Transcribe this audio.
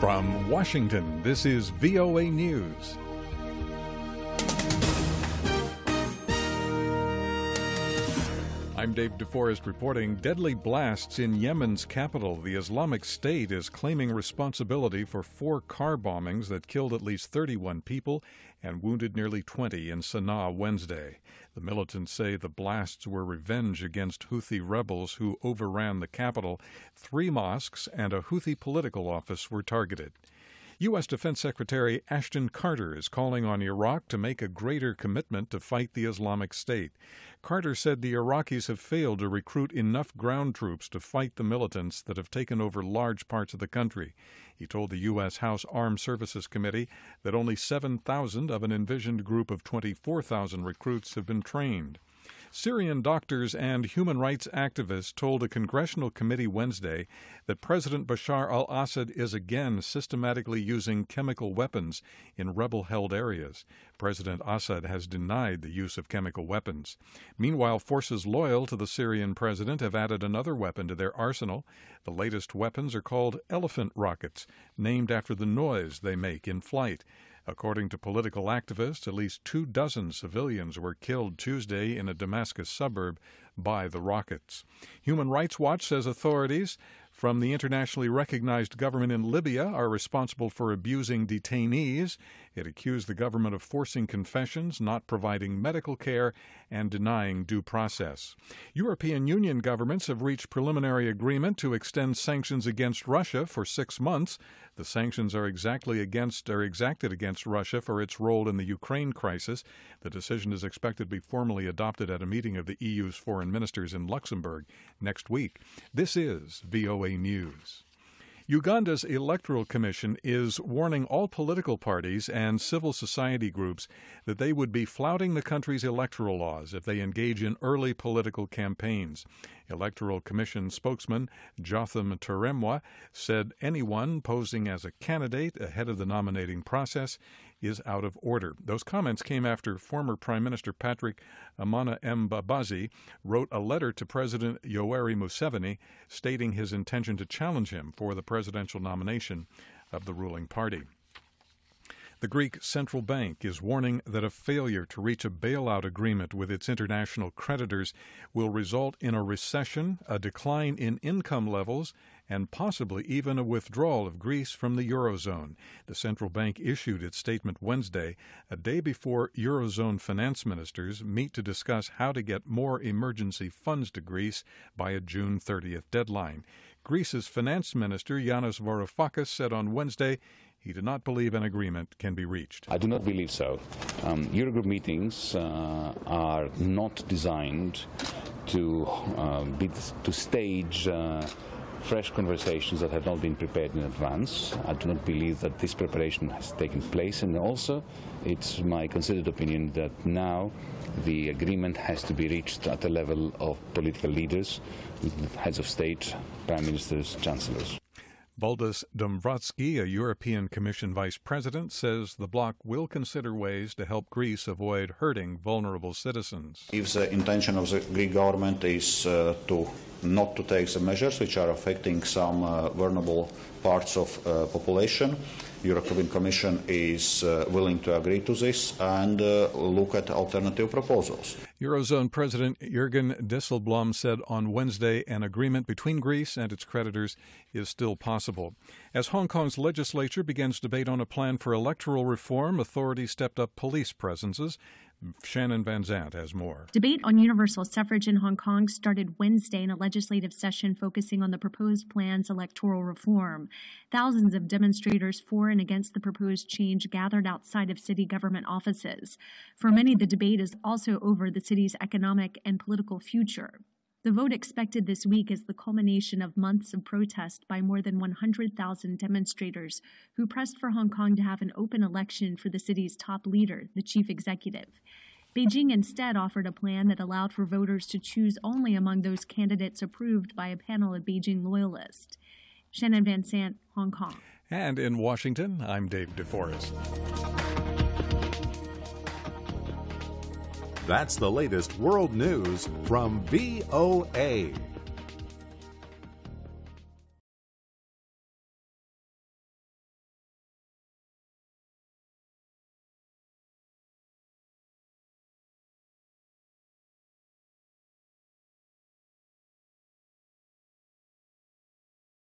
From Washington, this is VOA News. I'm David Forrest reporting deadly blasts in Yemen's capital. The Islamic State is claiming responsibility for 4 car bombings that killed at least 31 people and wounded nearly 20 in Sana'a Wednesday. The militants say the blasts were revenge against Houthi rebels who overran the capital. 3 mosques and a Houthi political office were targeted. U.S. Defense Secretary Ashton Carter is calling on Iraq to make a greater commitment to fight the Islamic State. Carter said the Iraqis have failed to recruit enough ground troops to fight the militants that have taken over large parts of the country. He told the U.S. House Armed Services Committee that only 7,000 of an envisioned group of 24,000 recruits have been trained. Syrian doctors and human rights activists told a congressional committee Wednesday that President Bashar al-Assad is again systematically using chemical weapons in rebel-held areas. President Assad has denied the use of chemical weapons. Meanwhile, forces loyal to the Syrian president have added another weapon to their arsenal. The latest weapons are called elephant rockets, named after the noise they make in flight. According to political activists, at least 24 civilians were killed Tuesday in a Damascus suburb by the rockets. Human Rights Watch says authorities from the internationally recognized government in Libya are responsible for abusing detainees. It accused the government of forcing confessions, not providing medical care, and denying due process. European Union governments have reached preliminary agreement to extend sanctions against Russia for 6 months. The sanctions are exacted against Russia for its role in the Ukraine crisis. The decision is expected to be formally adopted at a meeting of the EU's foreign ministers in Luxembourg next week. This is VOA News. Uganda's Electoral Commission is warning all political parties and civil society groups that they would be flouting the country's electoral laws if they engage in early political campaigns. Electoral Commission spokesman Jotham Teremwa said anyone posing as a candidate ahead of the nominating process is out of order. Those comments came after former Prime Minister Patrick Amana Mbabazi wrote a letter to President Yoweri Museveni stating his intention to challenge him for the presidential nomination of the ruling party. The Greek Central Bank is warning that a failure to reach a bailout agreement with its international creditors will result in a recession, a decline in income levels, and possibly even a withdrawal of Greece from the Eurozone. The central bank issued its statement Wednesday, a day before Eurozone finance ministers meet to discuss how to get more emergency funds to Greece by a June 30th deadline. Greece's finance minister, Yanis Varoufakis, said on Wednesday he did not believe an agreement can be reached. I do not believe so. Eurogroup meetings are not designed to stage fresh conversations that have not been prepared in advance. I do not believe that this preparation has taken place, and also it's my considered opinion that now the agreement has to be reached at the level of political leaders, heads of state, prime ministers, chancellors. Valdis Dombrovskis, a European Commission vice president, says the bloc will consider ways to help Greece avoid hurting vulnerable citizens. If the intention of the Greek government is not to take the measures which are affecting some vulnerable parts of population, European Commission is willing to agree to this and look at alternative proposals. Eurozone President Jürgen Dijsselbloem said on Wednesday an agreement between Greece and its creditors is still possible. As Hong Kong's legislature begins debate on a plan for electoral reform, authorities stepped up police presences. Shannon Van Zandt has more. Debate on universal suffrage in Hong Kong started Wednesday in a legislative session focusing on the proposed plan's electoral reform. Thousands of demonstrators for and against the proposed change gathered outside of city government offices. For many, the debate is also over the city's economic and political future. The vote expected this week is the culmination of months of protest by more than 100,000 demonstrators who pressed for Hong Kong to have an open election for the city's top leader, the chief executive. Beijing instead offered a plan that allowed for voters to choose only among those candidates approved by a panel of Beijing loyalists. Shannon Van Sant, Hong Kong. And in Washington, I'm David Forrest. That's the latest world news from VOA.